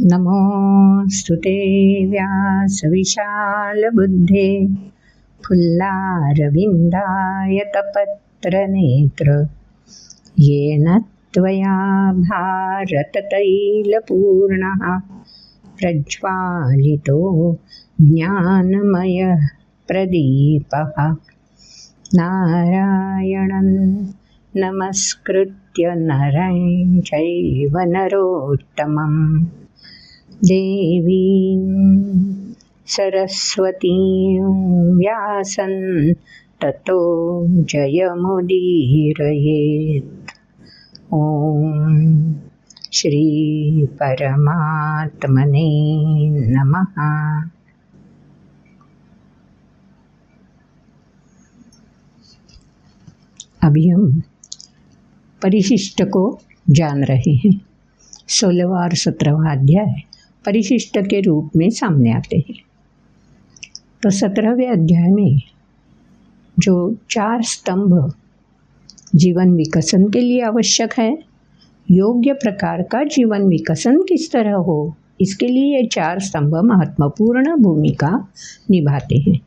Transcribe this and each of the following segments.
नमोऽस्तुते व्यासविशालबुद्धे फुल्लारविन्दायतपत्रनेत्र येन त्वया भारततैलपूर्णः प्रज्वालितो ज्ञानमयः प्रदीपः नारायणं नमस्कृत्य नरं चैव नरोत्तमं देवीं सरस्वतीं व्यासं ततो जयमुदीरयेत्। ॐ श्री परमात्मने नमः। अभी हम परिशिष्ट को जान रहे हैं। 16वां और 17वां अध्याय परिशिष्ट के रूप में सामने आते हैं। तो 17वें अध्याय में जो 4 स्तंभ जीवन विकसन के लिए आवश्यक है, योग्य प्रकार का जीवन विकसन किस तरह हो, इसके लिए ये 4 स्तंभ महत्वपूर्ण भूमिका निभाते हैं।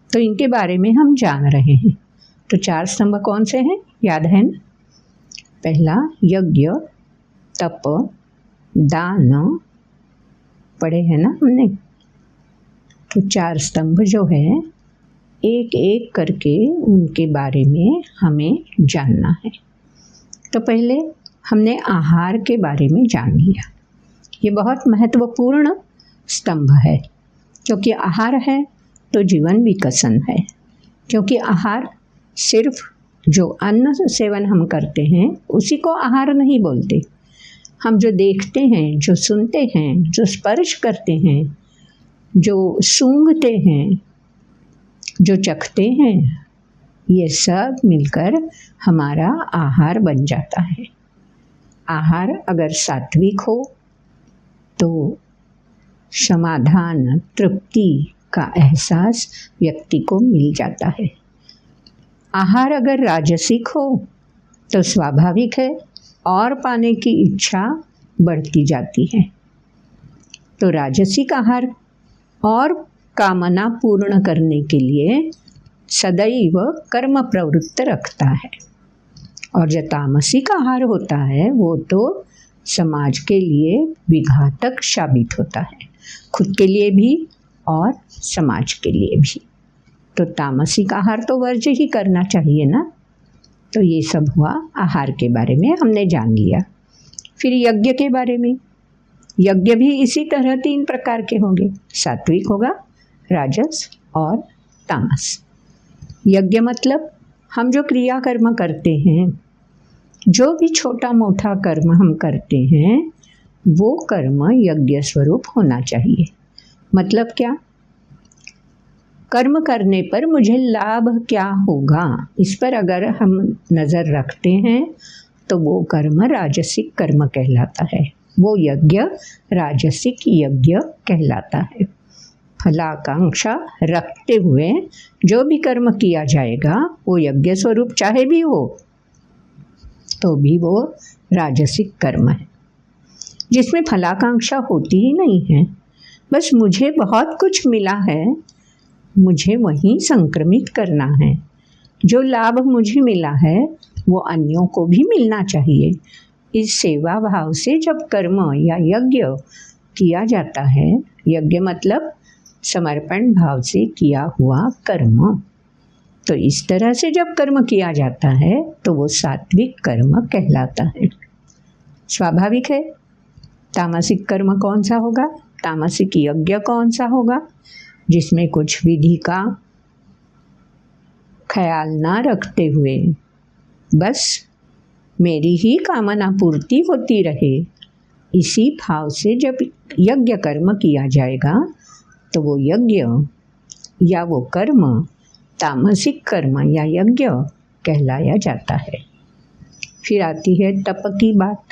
तो इनके बारे में हम जान रहे हैं। तो 4 स्तंभ कौन से हैं, याद है ना? पहला यज्ञ, तप, दान पढ़े हैं ना हमने। तो 4 स्तंभ जो है एक एक करके उनके बारे में हमें जानना है। तो पहले हमने आहार के बारे में जान लिया। ये बहुत महत्वपूर्ण स्तंभ है, क्योंकि आहार है तो जीवन विकसन है। क्योंकि आहार सिर्फ जो अन्न सेवन हम करते हैं उसी को आहार नहीं बोलते। हम जो देखते हैं, जो सुनते हैं, जो स्पर्श करते हैं, जो सूंघते हैं, जो चखते हैं, ये सब मिलकर हमारा आहार बन जाता है। आहार अगर सात्विक हो तो समाधान, तृप्ति का एहसास व्यक्ति को मिल जाता है। आहार अगर राजसिक हो तो स्वाभाविक है और पाने की इच्छा बढ़ती जाती है। तो राजसिक आहार और कामना पूर्ण करने के लिए सदैव कर्म प्रवृत्त रखता है। और जो तामसिक आहार होता है वो तो समाज के लिए विघातक साबित होता है, खुद के लिए भी और समाज के लिए भी। तो तामसिक आहार तो वर्ज्य ही करना चाहिए ना। तो ये सब हुआ आहार के बारे में हमने जान लिया। फिर यज्ञ के बारे में। यज्ञ भी इसी तरह 3 प्रकार के होंगे, सात्विक होगा, राजस और तामस। यज्ञ मतलब हम जो क्रिया कर्म करते हैं, जो भी छोटा मोटा कर्म हम करते हैं, वो कर्म यज्ञ स्वरूप होना चाहिए। मतलब क्या? कर्म करने पर मुझे लाभ क्या होगा, इस पर अगर हम नज़र रखते हैं तो वो कर्म राजसिक कर्म कहलाता है। वो यज्ञ राजसिक यज्ञ कहलाता है। फलाकांक्षा रखते हुए जो भी कर्म किया जाएगा वो यज्ञ स्वरूप चाहे भी हो तो भी वो राजसिक कर्म है, जिसमें फलाकांक्षा होती ही नहीं है। बस मुझे बहुत कुछ मिला है, मुझे वहीं संक्रमित करना है। जो लाभ मुझे मिला है वो अन्यों को भी मिलना चाहिए। इस सेवा भाव से जब कर्म या यज्ञ किया जाता है, यज्ञ मतलब समर्पण भाव से किया हुआ कर्म, तो इस तरह से जब कर्म किया जाता है तो वो सात्विक कर्म कहलाता है। स्वाभाविक है। तामसिक कर्म कौन सा होगा? तामसिक यज्ञ कौन सा होगा? जिसमें कुछ विधि का ख्याल ना रखते हुए बस मेरी ही कामना पूर्ति होती रहे, इसी भाव से जब यज्ञ कर्म किया जाएगा तो वो यज्ञ या वो कर्म तामसिक कर्म या यज्ञ कहलाया जाता है। फिर आती है तप की बात।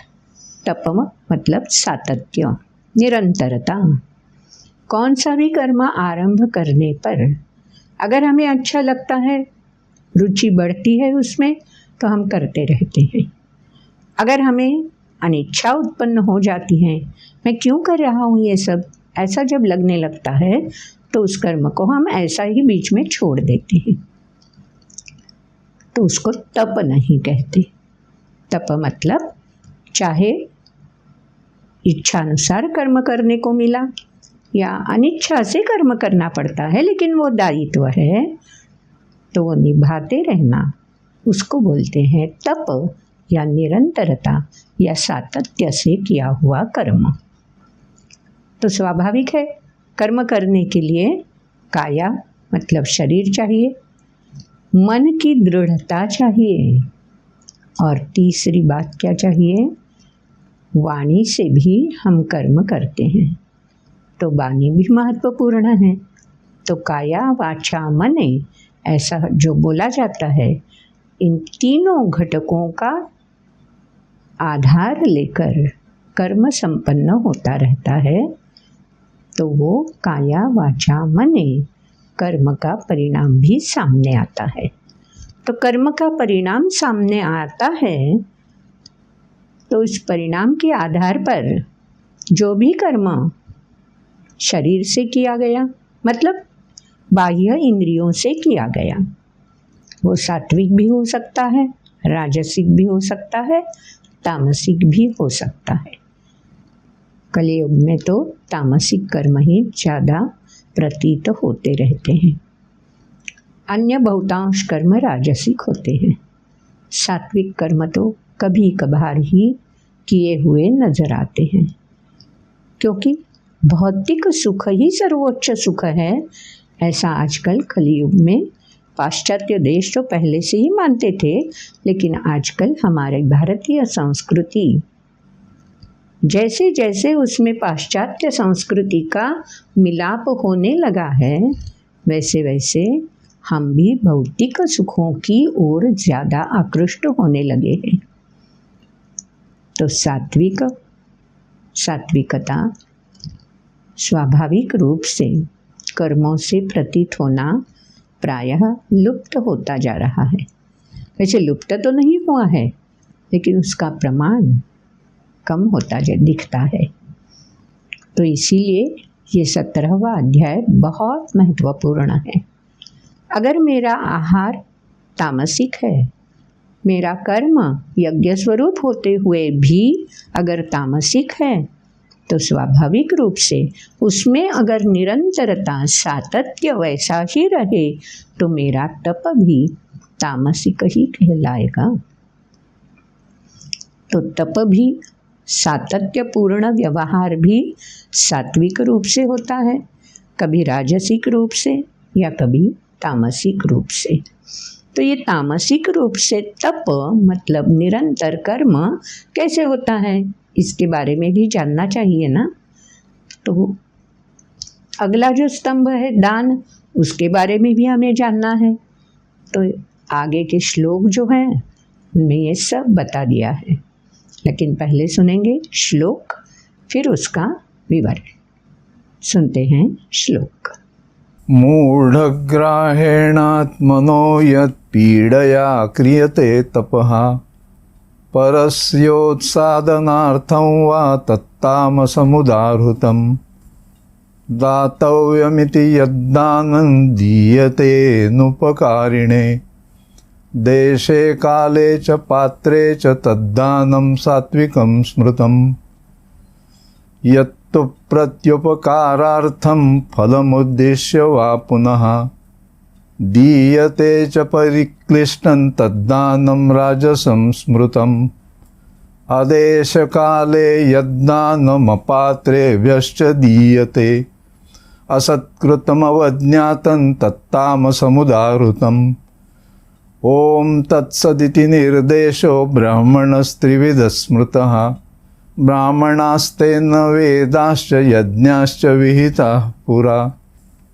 तप मतलब सातत्य, निरंतरता। कौन सा भी कर्म आरंभ करने पर अगर हमें अच्छा लगता है, रुचि बढ़ती है उसमें, तो हम करते रहते हैं। अगर हमें अनिच्छा उत्पन्न हो जाती है, मैं क्यों कर रहा हूँ ये सब, ऐसा जब लगने लगता है तो उस कर्म को हम ऐसा ही बीच में छोड़ देते हैं। तो उसको तप नहीं कहते। तप मतलब चाहे इच्छानुसार कर्म करने को मिला या अनिच्छा से कर्म करना पड़ता है, लेकिन वो दायित्व है तो वो निभाते रहना, उसको बोलते हैं तप या निरंतरता या सातत्य से किया हुआ कर्म। तो स्वाभाविक है, कर्म करने के लिए काया मतलब शरीर चाहिए, मन की दृढ़ता चाहिए, और तीसरी बात क्या चाहिए, वाणी से भी हम कर्म करते हैं तो वाणी भी महत्वपूर्ण है। तो काया वाचा मने ऐसा जो बोला जाता है, इन तीनों घटकों का आधार लेकर कर्म संपन्न होता रहता है, तो वो काया वाचा मने कर्म का परिणाम भी सामने आता है। तो कर्म का परिणाम सामने आता है तो इस परिणाम के आधार पर जो भी कर्म शरीर से किया गया, मतलब बाह्य इंद्रियों से किया गया, वो सात्विक भी हो सकता है, राजसिक भी हो सकता है, तामसिक भी हो सकता है। कलियुग में तो तामसिक कर्म ही ज़्यादा प्रतीत होते रहते हैं, अन्य बहुतांश कर्म राजसिक होते हैं। सात्विक कर्म तो कभी कभार ही किए हुए नजर आते हैं, क्योंकि भौतिक सुख ही सर्वोच्च सुख है, ऐसा आजकल कलियुग में पाश्चात्य देश तो पहले से ही मानते थे, लेकिन आजकल हमारे भारतीय संस्कृति जैसे जैसे उसमें पाश्चात्य संस्कृति का मिलाप होने लगा है, वैसे वैसे हम भी भौतिक सुखों की ओर ज़्यादा आकृष्ट होने लगे हैं। तो सात्विकता स्वाभाविक रूप से कर्मों से प्रतीत होना प्रायः लुप्त होता जा रहा है। वैसे लुप्त तो नहीं हुआ है, लेकिन उसका प्रमाण कम होता दिखता है। तो इसीलिए ये 17वां अध्याय बहुत महत्वपूर्ण है। अगर मेरा आहार तामसिक है, मेरा कर्म यज्ञ स्वरूप होते हुए भी अगर तामसिक है, तो स्वाभाविक रूप से उसमें अगर निरंतरता सातत्य वैसा ही रहे तो मेरा तप भी तामसिक ही कहलाएगा। तो तप भी सातत्यपूर्ण व्यवहार भी सात्विक रूप से होता है, कभी राजसिक रूप से या कभी तामसिक रूप से। तो ये तामसिक रूप से तप मतलब निरंतर कर्म कैसे होता है, इसके बारे में भी जानना चाहिए ना। तो अगला जो स्तंभ है दान, उसके बारे में भी हमें जानना है। तो आगे के श्लोक जो हैं उनमें ये सब बता दिया है, लेकिन पहले सुनेंगे श्लोक, फिर उसका विवरण। सुनते हैं श्लोक। मूढग्राहेणात्मनो यत्पीडया क्रियते तपः परस्योत्सादनार्थं वा तत्तामसमुदाहृतं दातव्यमिति यद्दानं दीयतेऽनुपकारिणे देशे काले च पात्रे च तद्दानं सात्विकं स्मृतं यत्तु प्रत्युपकारार्थं फलमुद्दिश्य वा पुनः दीयते च परिक्लिष्टं तद्दानं राजसं स्मृतम् अदेशकाले यद्दानमपात्रेभ्यश्च दीयते असत्कृतमवज्ञातं तत्तामसमुदाहृतम् ॐ तत्सदिति निर्देशो ब्राह्मणस्त्रिविधः स्मृतः ब्राह्मणास्तेन वेदाश्च यज्ञाश्च विहिताः पुरा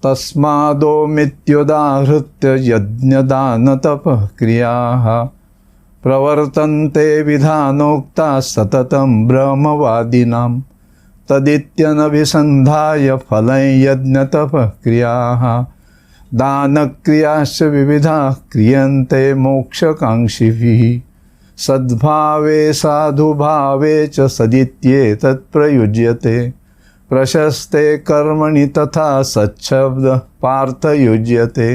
तस्मादोमित्युदाहृत्य यज्ञदानतपः क्रियाः प्रवर्तन्ते विधानोक्ताः सततं ब्रह्मवादिनां तदित्यनभिसन्धाय फलं यज्ञतपः क्रियाः दानक्रियाश्च विविधाः क्रियन्ते मोक्षकाङ्क्षिभिः सद्भावे साधुभावे च सदित्येतत् प्रयुज्यते प्रशस्ते कर्मणि तथा सच्छब्द पार्थ युज्यते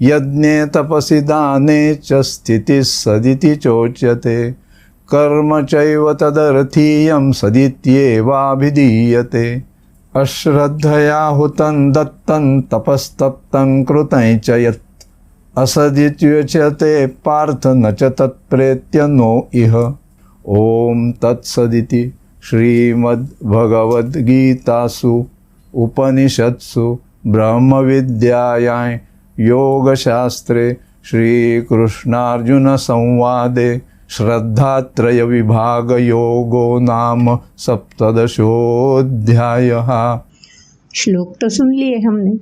यज्ञे तपसि दाने च स्थितिः सदिति चोच्यते कर्म चैव तदर्थीयं सदित्येवाभिधीयते अश्रद्धया हुतं दत्तं तपस्तप्तं कृतं च यत् असदित्युच्यते पार्थ न च तत्प्रेत्य नो इह। ओम तत्सदिति श्रीमद्भगवद्गीतासु उपनिषत्सु ब्रह्मविद्यायां योगशास्त्रे श्रीकृष्णार्जुनसंवादे श्रद्धात्रयविभागयोगो नाम सप्तदशोऽध्यायः। श्लोक तो सुन लिए हमने।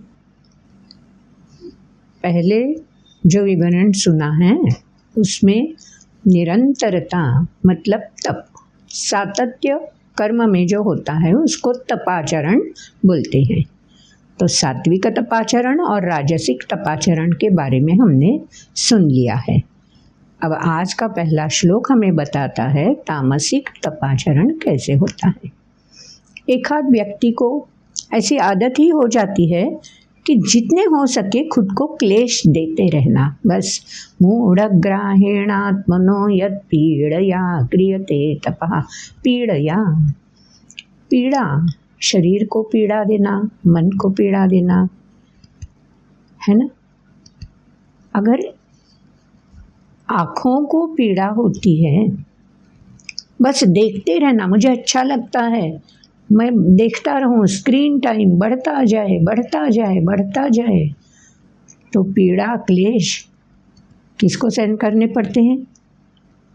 पहले जो विवरण सुना है उसमें निरंतरता मतलब तप, सातत्य कर्म में जो होता है उसको तपाचरण बोलते हैं। तो सात्विक तपाचरण और राजसिक तपाचरण के बारे में हमने सुन लिया है। अब आज का पहला श्लोक हमें बताता है तामसिक तपाचरण कैसे होता है। एक आध व्यक्ति को ऐसी आदत ही हो जाती है कि जितने हो सके खुद को क्लेश देते रहना, बस मूढ़ग्राहेणात्मनो यत् पीड़या क्रियते तपः। पीड़ा शरीर को पीड़ा देना, मन को पीड़ा देना, है ना। अगर आँखों को पीड़ा होती है, बस देखते रहना, मुझे अच्छा लगता है, मैं देखता रहूं, स्क्रीन टाइम बढ़ता जाए बढ़ता जाए बढ़ता जाए, तो पीड़ा क्लेश किसको सहन करने पड़ते हैं?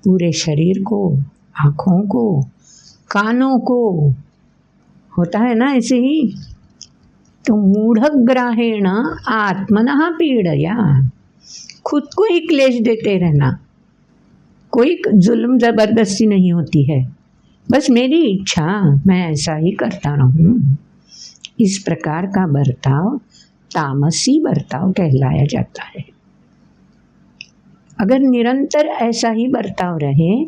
पूरे शरीर को, आँखों को, कानों को, होता है ना ऐसे ही। तो मूढ़ग्राहेण आत्मनः पीड़या, खुद को ही क्लेश देते रहना। कोई जुल्म जबरदस्ती नहीं होती है, बस मेरी इच्छा, मैं ऐसा ही करता रहूं। इस प्रकार का बर्ताव तामसी बर्ताव कहलाया जाता है। अगर निरंतर ऐसा ही बर्ताव रहे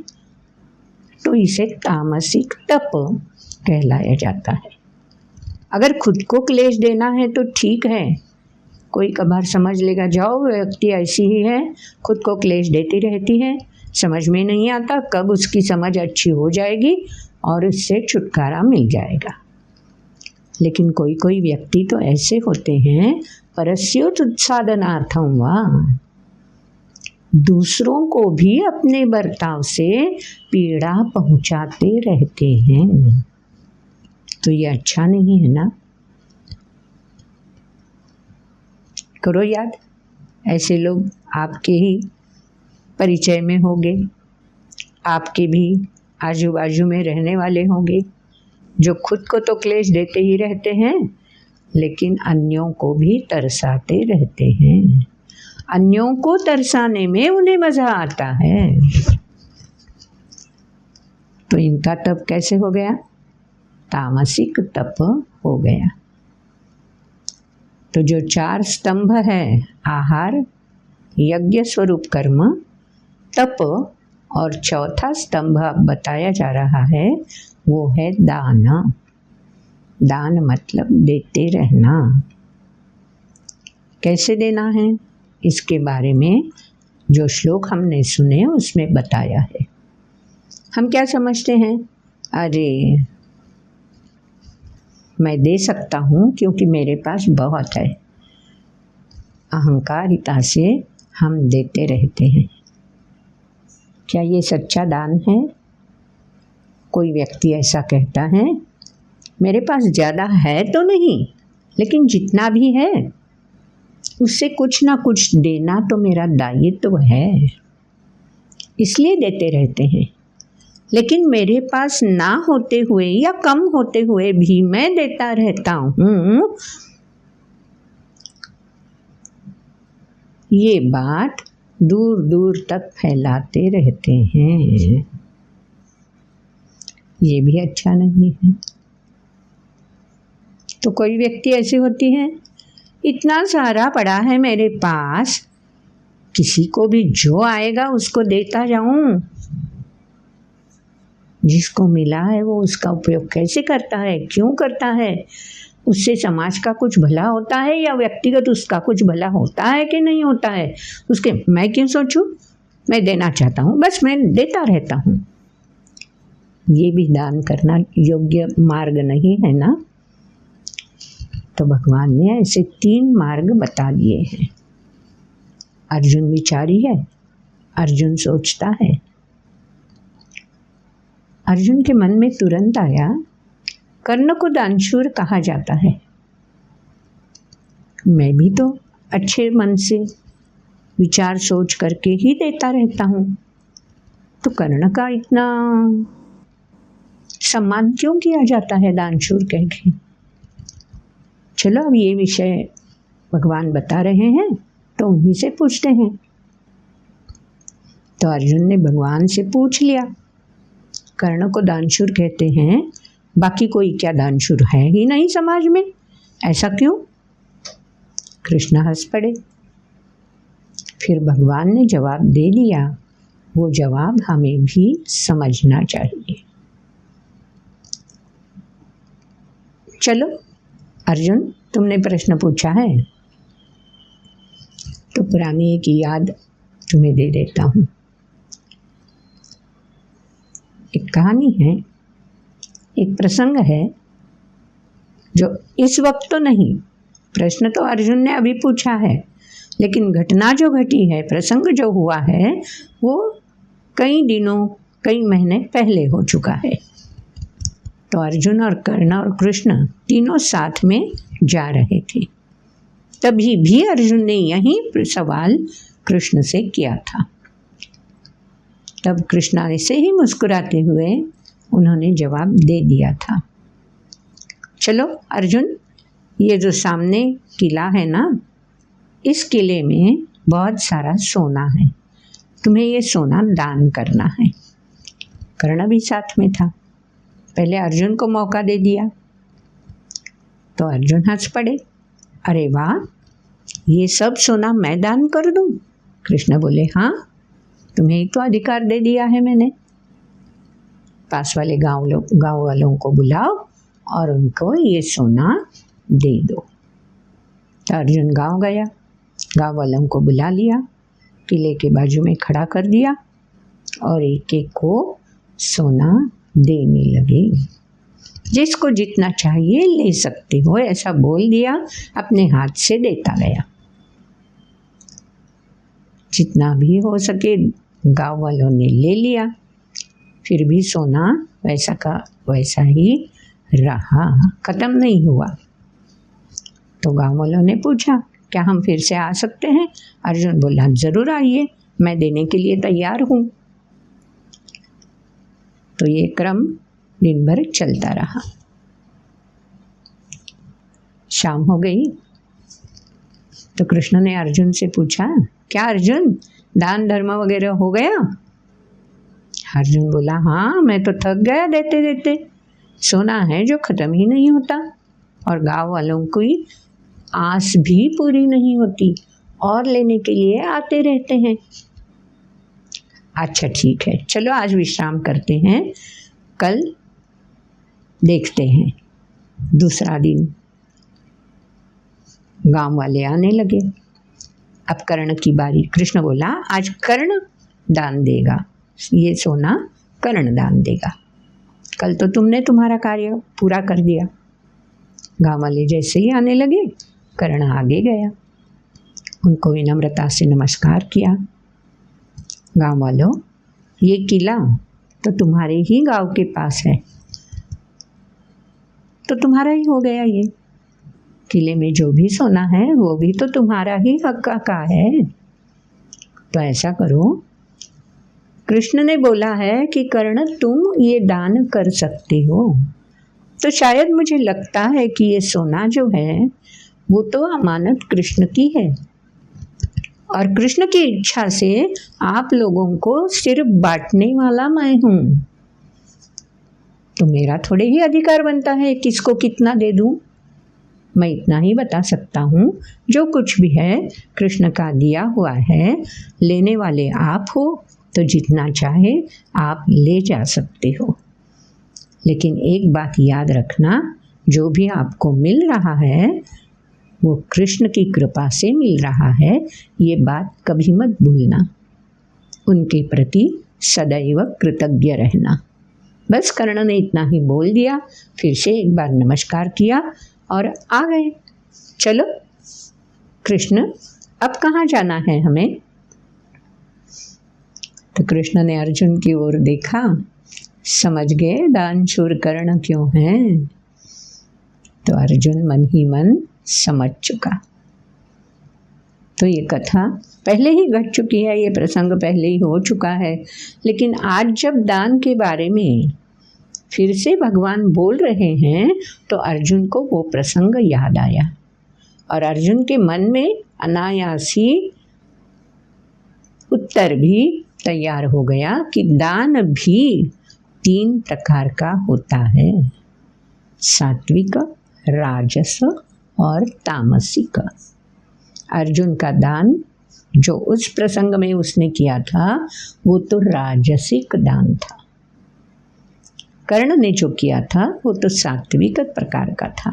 तो इसे तामसिक तप कहलाया जाता है। अगर खुद को क्लेश देना है तो ठीक है, कोई कभार समझ लेगा, जाओ व्यक्ति ऐसी ही है, खुद को क्लेश देती रहती है, समझ में नहीं आता कब उसकी समझ अच्छी हो जाएगी और उससे छुटकारा मिल जाएगा। लेकिन कोई कोई व्यक्ति तो ऐसे होते हैं, परस्योत्सादनार्थं वा, दूसरों को भी अपने बर्ताव से पीड़ा पहुंचाते रहते हैं। तो ये अच्छा नहीं है ना। करो याद, ऐसे लोग आपके ही परिचय में होंगे, आपके भी आजू बाजू में रहने वाले होंगे, जो खुद को तो क्लेश देते ही रहते हैं लेकिन अन्यों को भी तरसाते रहते हैं। अन्यों को तरसाने में उन्हें मज़ा आता है। तो इनका तप कैसे हो गया? तामसिक तप हो गया। तो जो 4 स्तंभ है, आहार, यज्ञ स्वरूप कर्म, तप, और चौथा स्तंभ बताया जा रहा है वो है दान। दान मतलब देते रहना। कैसे देना है इसके बारे में जो श्लोक हमने सुने उसमें बताया है। हम क्या समझते हैं, अरे मैं दे सकता हूँ क्योंकि मेरे पास बहुत है, अहंकारिता से हम देते रहते हैं। क्या ये सच्चा दान है? कोई व्यक्ति ऐसा कहता है, मेरे पास ज़्यादा है तो नहीं, लेकिन जितना भी है उससे कुछ ना कुछ देना तो मेरा दायित्व है, इसलिए देते रहते हैं। लेकिन मेरे पास ना होते हुए या कम होते हुए भी मैं देता रहता हूँ, ये बात दूर दूर तक फैलाते रहते हैं। ये भी अच्छा नहीं है। तो कोई व्यक्ति ऐसी होती है, इतना सारा पड़ा है मेरे पास, किसी को भी जो आएगा उसको देता जाऊं, जिसको मिला है वो उसका उपयोग कैसे करता है, क्यों करता है, उससे समाज का कुछ भला होता है या व्यक्तिगत उसका कुछ भला होता है कि नहीं होता है, उसके मैं क्यों सोचूं, मैं देना चाहता हूँ, बस मैं देता रहता हूँ। ये भी दान करना योग्य मार्ग नहीं है ना। तो भगवान ने ऐसे 3 मार्ग बता दिए हैं। अर्जुन विचारी है, अर्जुन सोचता है। अर्जुन के मन में तुरंत आया, कर्ण को दानशूर कहा जाता है। मैं भी तो अच्छे मन से विचार सोच करके ही देता रहता हूँ, तो कर्ण का इतना सम्मान क्यों किया जाता है दानशूर कह के। चलो अब ये विषय भगवान बता रहे हैं तो उन्हीं से पूछते हैं। तो अर्जुन ने भगवान से पूछ लिया, कर्ण को दानशूर कहते हैं, बाकी कोई क्या दानशूर है ही नहीं समाज में, ऐसा क्यों? कृष्ण हंस पड़े। फिर भगवान ने जवाब दे दिया, वो जवाब हमें भी समझना चाहिए। चलो अर्जुन, तुमने प्रश्न पूछा है तो पुरानी एक याद तुम्हें दे देता हूँ। एक कहानी है, एक प्रसंग है जो इस वक्त तो नहीं, प्रश्न तो अर्जुन ने अभी पूछा है, लेकिन घटना जो घटी है, प्रसंग जो हुआ है, वो कई दिनों कई महीने पहले हो चुका है। तो अर्जुन और कर्ण और कृष्ण तीनों साथ में जा रहे थे। तभी भी अर्जुन ने यही सवाल कृष्ण से किया था। तब कृष्ण ने से ही मुस्कुराते हुए उन्होंने जवाब दे दिया था। चलो अर्जुन, ये जो सामने किला है ना, इस किले में बहुत सारा सोना है, तुम्हें ये सोना दान करना है। कर्ण भी साथ में था। पहले अर्जुन को मौका दे दिया तो अर्जुन हंस पड़े, अरे वाह, ये सब सोना मैं दान कर दूं? कृष्ण बोले, हाँ, तुम्हें ही तो अधिकार दे दिया है मैंने। पास वाले गांव वालों को बुलाओ और उनको ये सोना दे दो। तो अर्जुन गांव गया, गांव वालों को बुला लिया, किले के बाजू में खड़ा कर दिया और एक एक को सोना देने लगे। जिसको जितना चाहिए ले सकते हो, ऐसा बोल दिया, अपने हाथ से देता गया। जितना भी हो सके गांव वालों ने ले लिया, फिर भी सोना वैसा का वैसा ही रहा, खत्म नहीं हुआ। तो गांव वालों ने पूछा, क्या हम फिर से आ सकते हैं? अर्जुन बोला, जरूर आइए, मैं देने के लिए तैयार हूँ। तो ये क्रम दिन भर चलता रहा। शाम हो गई तो कृष्ण ने अर्जुन से पूछा, क्या अर्जुन, दान धर्म वगैरह हो गया? अर्जुन बोला, हाँ, मैं तो थक गया देते देते, सोना है जो खत्म ही नहीं होता और गांव वालों की आस भी पूरी नहीं होती और लेने के लिए आते रहते हैं। अच्छा ठीक है, चलो आज विश्राम करते हैं, कल देखते हैं। दूसरा दिन गांव वाले आने लगे। अब कर्ण की बारी। कृष्ण बोला, आज कर्ण दान देगा, ये सोना कर्ण दान देगा, कल तो तुमने तुम्हारा कार्य पूरा कर दिया। गांव वाले जैसे ही आने लगे, कर्ण आगे गया, उनको विनम्रता से नमस्कार किया। गांव वालों, ये किला तो तुम्हारे ही गांव के पास है, तो तुम्हारा ही हो गया। ये किले में जो भी सोना है वो भी तो तुम्हारा ही हक का है। तो ऐसा करो, कृष्ण ने बोला है कि कर्ण तुम ये दान कर सकते हो, तो शायद मुझे लगता है कि ये सोना जो है वो तो अमानत कृष्ण की है और कृष्ण की इच्छा से आप लोगों को सिर्फ बांटने वाला मैं हूँ। तो मेरा थोड़े ही अधिकार बनता है किसको कितना दे दूँ। मैं इतना ही बता सकता हूँ, जो कुछ भी है कृष्ण का दिया हुआ है, लेने वाले आप हो, तो जितना चाहे आप ले जा सकते हो। लेकिन एक बात याद रखना, जो भी आपको मिल रहा है वो कृष्ण की कृपा से मिल रहा है, ये बात कभी मत भूलना। उनके प्रति सदैव कृतज्ञ रहना। बस कर्ण ने इतना ही बोल दिया, फिर से एक बार नमस्कार किया और आ गए। चलो कृष्ण, अब कहाँ जाना है हमें? तो कृष्ण ने अर्जुन की ओर देखा, समझ गए दानशूर कर्ण क्यों हैं। तो अर्जुन मन ही मन समझ चुका। तो ये कथा पहले ही घट चुकी है, ये प्रसंग पहले ही हो चुका है, लेकिन आज जब दान के बारे में फिर से भगवान बोल रहे हैं तो अर्जुन को वो प्रसंग याद आया और अर्जुन के मन में अनायास ही उत्तर भी तैयार हो गया कि दान भी 3 प्रकार का होता है, सात्विक, राजस और तामसिक। अर्जुन का दान जो उस प्रसंग में उसने किया था वो तो राजसिक दान था। कर्ण ने जो किया था वो तो सात्विक प्रकार का था।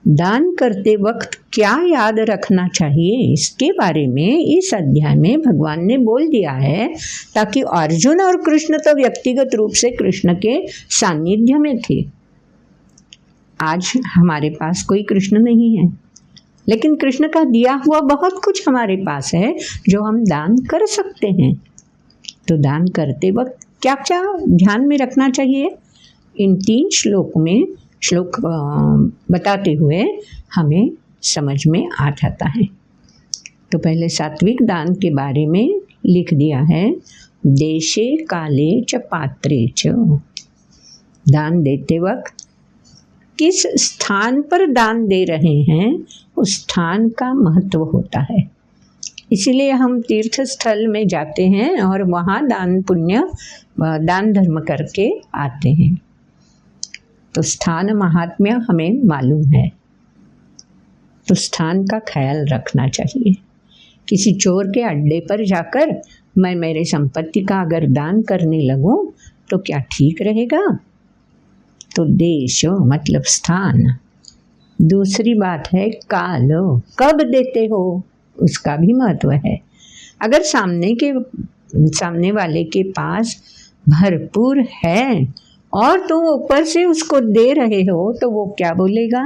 दान करते वक्त क्या याद रखना चाहिए इसके बारे में इस अध्याय में भगवान ने बोल दिया है, ताकि अर्जुन और कृष्ण तो व्यक्तिगत रूप से कृष्ण के सानिध्य में थे। आज हमारे पास कोई कृष्ण नहीं है, लेकिन कृष्ण का दिया हुआ बहुत कुछ हमारे पास है जो हम दान कर सकते हैं। तो दान करते वक्त क्या क्या ध्यान में रखना चाहिए, इन 3 श्लोक बताते हुए हमें समझ में आ जाता है। तो पहले सात्विक दान के बारे में लिख दिया है, देशे काले च पात्रे च। दान देते वक्त किस स्थान पर दान दे रहे हैं उस स्थान का महत्व होता है। इसीलिए हम तीर्थ स्थल में जाते हैं और वहाँ दान पुण्य दान धर्म करके आते हैं। तो स्थान महात्म्य हमें मालूम है, तो स्थान का ख्याल रखना चाहिए। किसी चोर के अड्डे पर जाकर मैं मेरे संपत्ति का अगर दान करने लगूं तो क्या ठीक रहेगा? तो देश मतलब स्थान। दूसरी बात है काल, कब देते हो उसका भी महत्व है। अगर सामने वाले के पास भरपूर है और तुम ऊपर से उसको दे रहे हो तो वो क्या बोलेगा,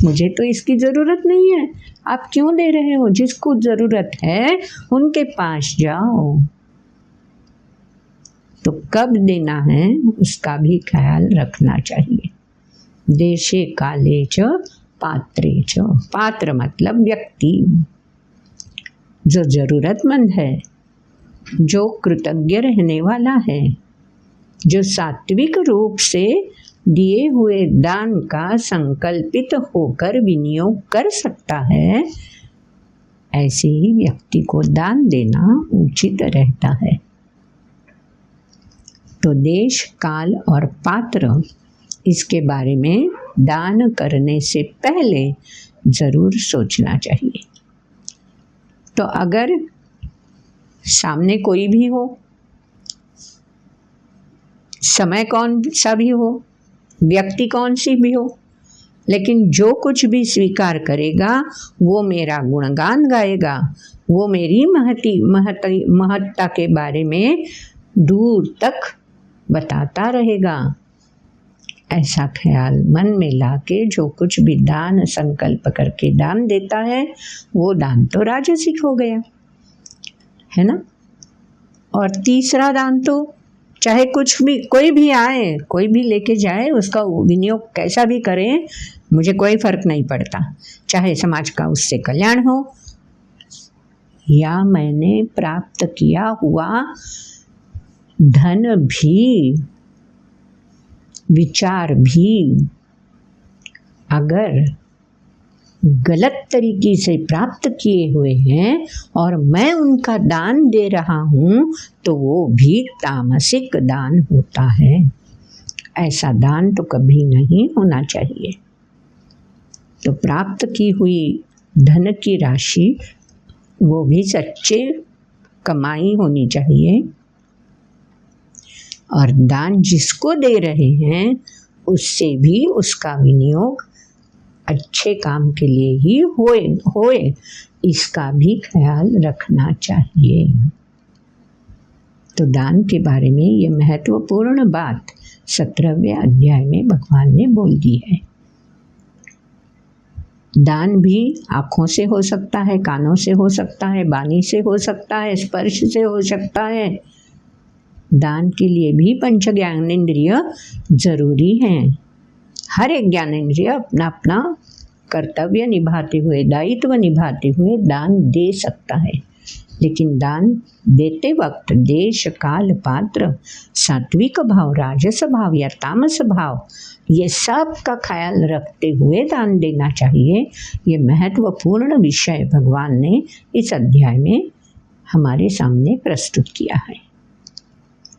मुझे तो इसकी ज़रूरत नहीं है, आप क्यों दे रहे हो? जिसको ज़रूरत है उनके पास जाओ। तो कब देना है उसका भी ख्याल रखना चाहिए। देशे काले च पात्रे च। पात्र मतलब व्यक्ति, जो ज़रूरतमंद है, जो कृतज्ञ रहने वाला है, जो सात्विक रूप से दिए हुए दान का संकल्पित होकर विनियोग कर सकता है, ऐसे ही व्यक्ति को दान देना उचित रहता है। तो देश, काल और पात्र, इसके बारे में दान करने से पहले ज़रूर सोचना चाहिए। तो अगर सामने कोई भी हो, समय कौन सा भी हो, व्यक्ति कौन सी भी हो, लेकिन जो कुछ भी स्वीकार करेगा वो मेरा गुणगान गाएगा, वो मेरी महत्ता के बारे में दूर तक बताता रहेगा। ऐसा ख्याल मन में लाके जो कुछ भी दान संकल्प करके दान देता है वो दान तो राजसिक हो गया, है ना। और तीसरा दान तो चाहे कुछ भी, कोई भी आए, कोई भी लेके जाए, उसका विनियोग कैसा भी करें, मुझे कोई फर्क नहीं पड़ता, चाहे समाज का उससे कल्याण हो या मैंने प्राप्त किया हुआ धन भी, विचार भी अगर गलत तरीके से प्राप्त किए हुए हैं और मैं उनका दान दे रहा हूँ तो वो भी तामसिक दान होता है। ऐसा दान तो कभी नहीं होना चाहिए। तो प्राप्त की हुई धन की राशि वो भी सच्चे कमाई होनी चाहिए, और दान जिसको दे रहे हैं उससे भी उसका विनियोग अच्छे काम के लिए ही होए इसका भी ख्याल रखना चाहिए। तो दान के बारे में ये महत्वपूर्ण बात 17वें अध्याय में भगवान ने बोल दी है। दान भी आँखों से हो सकता है, कानों से हो सकता है, वाणी से हो सकता है, स्पर्श से हो सकता है। दान के लिए भी पंच ज्ञानेंद्रिय जरूरी हैं। हर एक ज्ञानेंद्रिय अपना अपना कर्तव्य निभाते हुए, दायित्व निभाते हुए दान दे सकता है, लेकिन दान देते वक्त देश काल पात्र सात्विक भाव, राजस भाव या तामस भाव ये सब का ख्याल रखते हुए दान देना चाहिए। ये महत्वपूर्ण विषय भगवान ने इस अध्याय में हमारे सामने प्रस्तुत किया है।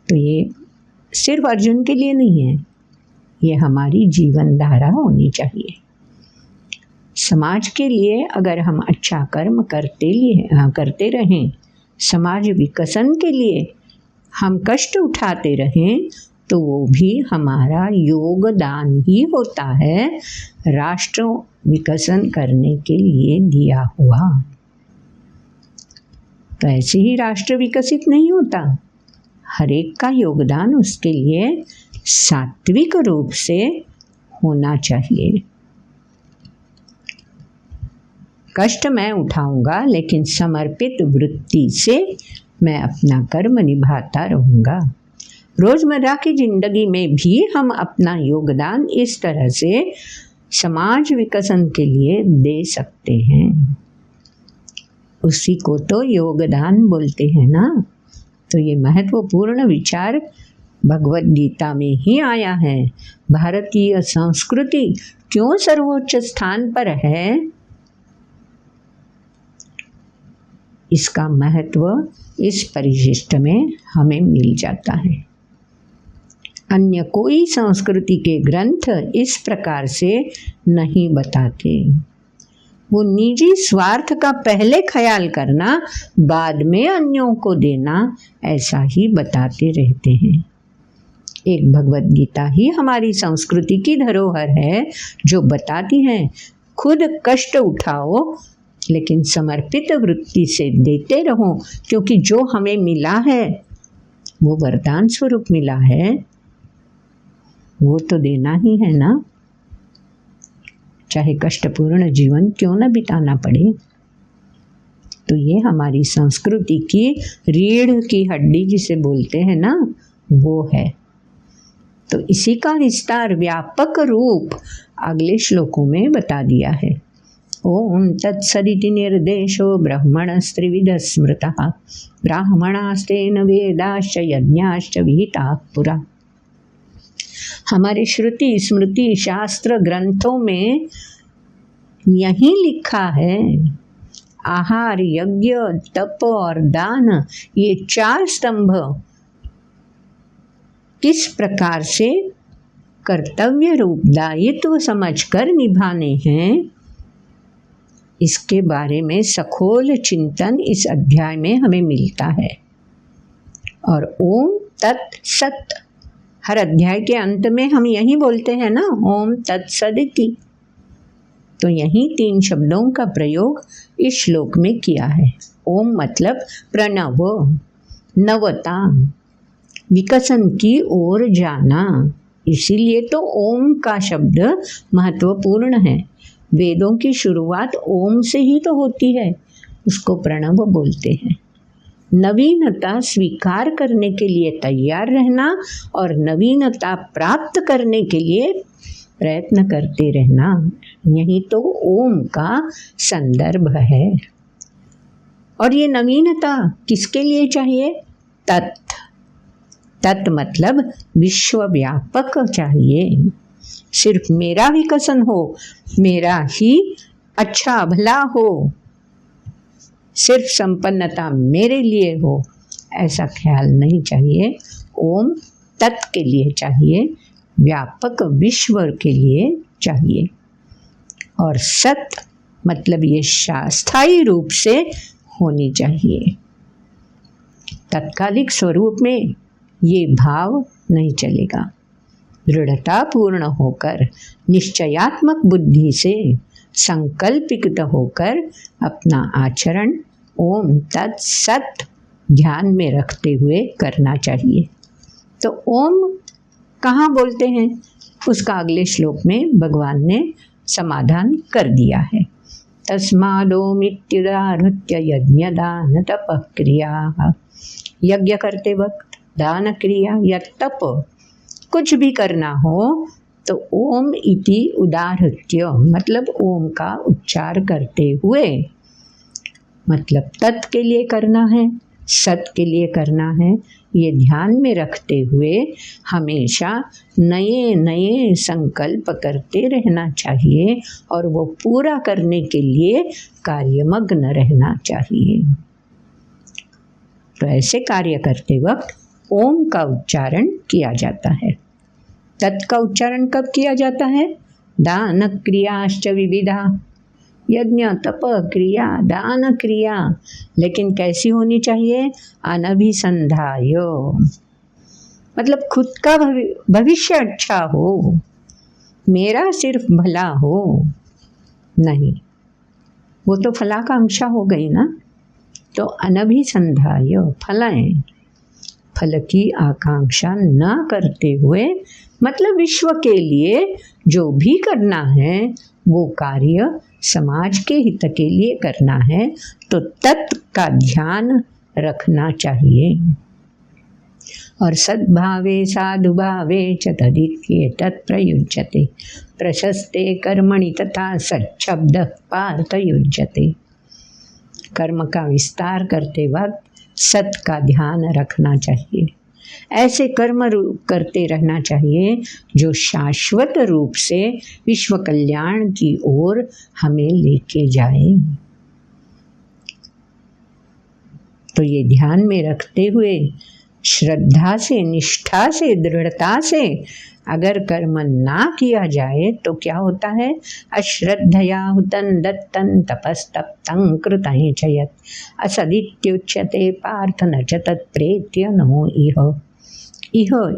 तो ये सिर्फ अर्जुन के लिए नहीं है, ये हमारी जीवन धारा होनी चाहिए। समाज के लिए अगर हम अच्छा कर्म करते रहें, समाज विकसन के लिए हम कष्ट उठाते रहें, तो वो भी हमारा योगदान ही होता है राष्ट्र विकसन करने के लिए दिया हुआ। तो ऐसे ही राष्ट्र विकसित नहीं होता। हर एक का योगदान उसके लिए सात्विक रूप से होना चाहिए। कष्ट मैं उठाऊंगा, लेकिन समर्पित वृत्ति से मैं अपना कर्म निभाता रहूँगा। रोज़मर्रा की ज़िंदगी में भी हम अपना योगदान इस तरह से समाज विकसन के लिए दे सकते हैं। उसी को तो योगदान बोलते हैं ना। तो ये महत्वपूर्ण विचार भगवद गीता में ही आया है। भारतीय संस्कृति क्यों सर्वोच्च स्थान पर है, इसका महत्व इस परिशिष्ट में हमें मिल जाता है। अन्य कोई संस्कृति के ग्रंथ इस प्रकार से नहीं बताते। वो निजी स्वार्थ का पहले ख्याल करना, बाद में अन्यों को देना, ऐसा ही बताते रहते हैं। एक भगवद गीता ही हमारी संस्कृति की धरोहर है, जो बताती है खुद कष्ट उठाओ, लेकिन समर्पित वृत्ति से देते रहो, क्योंकि जो हमें मिला है वो वरदान स्वरूप मिला है, वो तो देना ही है ना। चाहे कष्टपूर्ण जीवन क्यों न बिताना पड़े। तो ये हमारी संस्कृति की रीढ़ की हड्डी जिसे बोलते हैं ना, वो है। तो इसी का विस्तार व्यापक रूप अगले श्लोकों में बता दिया है। ओम तत्सदिति निर्देशो ब्रह्मणस्त्रिविध स्मृतः ब्राह्मणास्तेन वेदाश्च यज्ञाश्च विहिताः पुरा। हमारे श्रुति स्मृति शास्त्र ग्रंथों में यही लिखा है, आहार, यज्ञ, तप और दान, ये 4 स्तंभ किस प्रकार से कर्तव्य रूप दायित्व समझकर निभाने हैं, इसके बारे में सखोल चिंतन इस अध्याय में हमें मिलता है। और ओम तत् सत, हर अध्याय के अंत में हम यही बोलते हैं ना, ओम तत्सदिति। तो यही 3 शब्दों का प्रयोग इस श्लोक में किया है। ओम मतलब प्रणव, नवता, विकसन की ओर जाना। इसीलिए तो ओम का शब्द महत्वपूर्ण है। वेदों की शुरुआत ओम से ही तो होती है, उसको प्रणव बोलते हैं। नवीनता स्वीकार करने के लिए तैयार रहना और नवीनता प्राप्त करने के लिए प्रयत्न करते रहना, यही तो ओम का संदर्भ है। और ये नवीनता किसके लिए चाहिए? तत्। तत् मतलब विश्वव्यापक चाहिए। सिर्फ मेरा विकसन हो, मेरा ही अच्छा भला हो, सिर्फ संपन्नता मेरे लिए हो, ऐसा ख्याल नहीं चाहिए। ओम तत् के लिए चाहिए, व्यापक विश्व के लिए चाहिए। और सत मतलब ये स्थायी रूप से होनी चाहिए। तत्कालिक स्वरूप में ये भाव नहीं चलेगा। दृढ़ता पूर्ण होकर, निश्चयात्मक बुद्धि से संकल्पित होकर अपना आचरण ओम तत्सत ध्यान में रखते हुए करना चाहिए। तो ओम कहाँ बोलते हैं, उसका अगले श्लोक में भगवान ने समाधान कर दिया है। तस्मादोमित्युदाहृत्य यज्ञ दान तप क्रिया। यज्ञ करते वक्त, दान क्रिया या तप कुछ भी करना हो तो ओम इति उदाहृत्य मतलब ओम का उच्चार करते हुए, मतलब तत् के लिए करना है, सत के लिए करना है, ये ध्यान में रखते हुए हमेशा नए नए संकल्प करते रहना चाहिए और वो पूरा करने के लिए कार्यमग्न रहना चाहिए। तो ऐसे कार्य करते वक्त ओम का उच्चारण किया जाता है। तत् का उच्चारण कब किया जाता है? दान क्रियाश्च विविधा, यज्ञ तप क्रिया दान क्रिया, लेकिन कैसी होनी चाहिए? अनभिसंधाय, मतलब खुद का भविष्य अच्छा हो, मेरा सिर्फ भला हो नहीं, वो तो फलाकांक्षा हो गई ना। तो अनभिसंधाय फलाएं, फल की आकांक्षा न करते हुए, मतलब विश्व के लिए जो भी करना है वो कार्य समाज के हित के लिए करना है, तो तत् का ध्यान रखना चाहिए। और सद्भावे साधुभावे च तदित्येतत् प्रयुज्यते प्रशस्ते कर्मणि तथा सच्छब्द पार्थ युज्यते। कर्म का विस्तार करते वक्त सत का ध्यान रखना चाहिए। ऐसे कर्म करते रहना चाहिए जो शाश्वत रूप से विश्व कल्याण की ओर हमें लेके जाए। तो ये ध्यान में रखते हुए श्रद्धा से, निष्ठा से, दृढ़ता से अगर कर्म ना किया जाए तो क्या होता है? अश्रद्धया हुतं दत्तं तपस्तप्तं कृतं च यत् असदित्युच्यते पार्थ न च तत्प्रेत्य नो इह।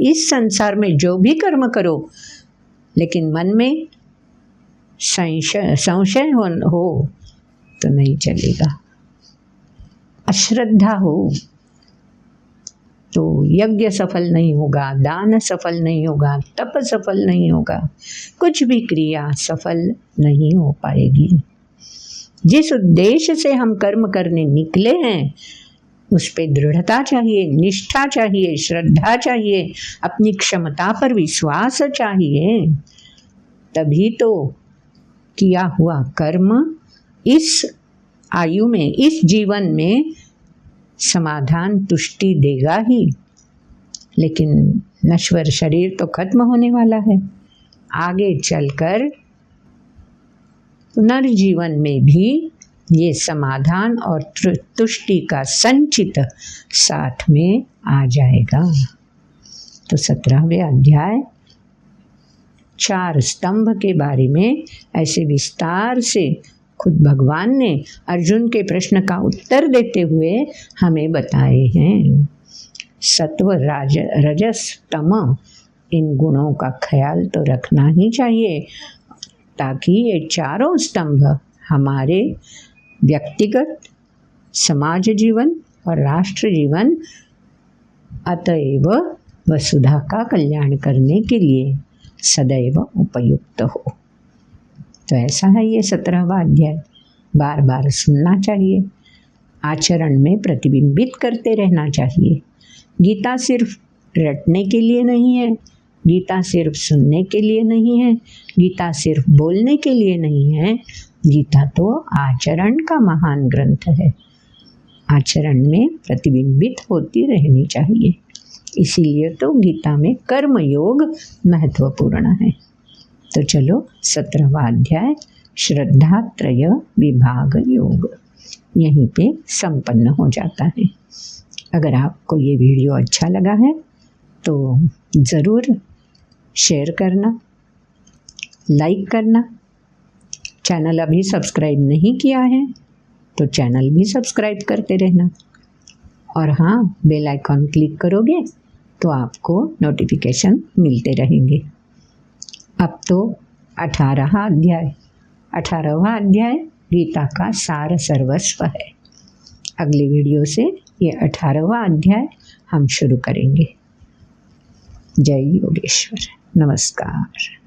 इस संसार में जो भी कर्म करो लेकिन मन में संशय हो तो नहीं चलेगा। अश्रद्धा हो तो यज्ञ सफल नहीं होगा, दान सफल नहीं होगा, तप सफल नहीं होगा, कुछ भी क्रिया सफल नहीं हो पाएगी। जिस उद्देश्य से हम कर्म करने निकले हैं उस पे दृढ़ता चाहिए, निष्ठा चाहिए, श्रद्धा चाहिए, अपनी क्षमता पर विश्वास चाहिए, तभी तो किया हुआ कर्म इस आयु में, इस जीवन में समाधान तुष्टि देगा ही। लेकिन नश्वर शरीर तो खत्म होने वाला है, आगे चलकर पुनर्जीवन में भी ये समाधान और तुष्टि का संचित साथ में आ जाएगा। तो 17वें अध्याय 4 स्तंभ के बारे में ऐसे विस्तार से खुद भगवान ने अर्जुन के प्रश्न का उत्तर देते हुए हमें बताए हैं। सत्व, रजस, तम, इन गुणों का ख्याल तो रखना ही चाहिए ताकि ये चारों स्तंभ हमारे व्यक्तिगत, समाज जीवन और राष्ट्र जीवन, अतएव वसुधा का कल्याण करने के लिए सदैव उपयुक्त हो। तो ऐसा है ये 17वां अध्याय, बार बार सुनना चाहिए, आचरण में प्रतिबिंबित करते रहना चाहिए। गीता सिर्फ रटने के लिए नहीं है, गीता सिर्फ सुनने के लिए नहीं है, गीता सिर्फ बोलने के लिए नहीं है, गीता तो आचरण का महान ग्रंथ है। आचरण में प्रतिबिंबित होती रहनी चाहिए, इसीलिए तो गीता में कर्म योग महत्वपूर्ण है। तो चलो 17वां अध्याय श्रद्धात्रय विभाग योग यहीं पे संपन्न हो जाता है। अगर आपको ये वीडियो अच्छा लगा है तो ज़रूर शेयर करना, लाइक करना। चैनल अभी सब्सक्राइब नहीं किया है तो चैनल भी सब्सक्राइब करते रहना। और हाँ, बेल आइकॉन क्लिक करोगे तो आपको नोटिफिकेशन मिलते रहेंगे। अब तो 18वां अध्याय गीता का सार सर्वस्व है। अगली वीडियो से ये 18वां अध्याय हम शुरू करेंगे। जय योगेश्वर। नमस्कार।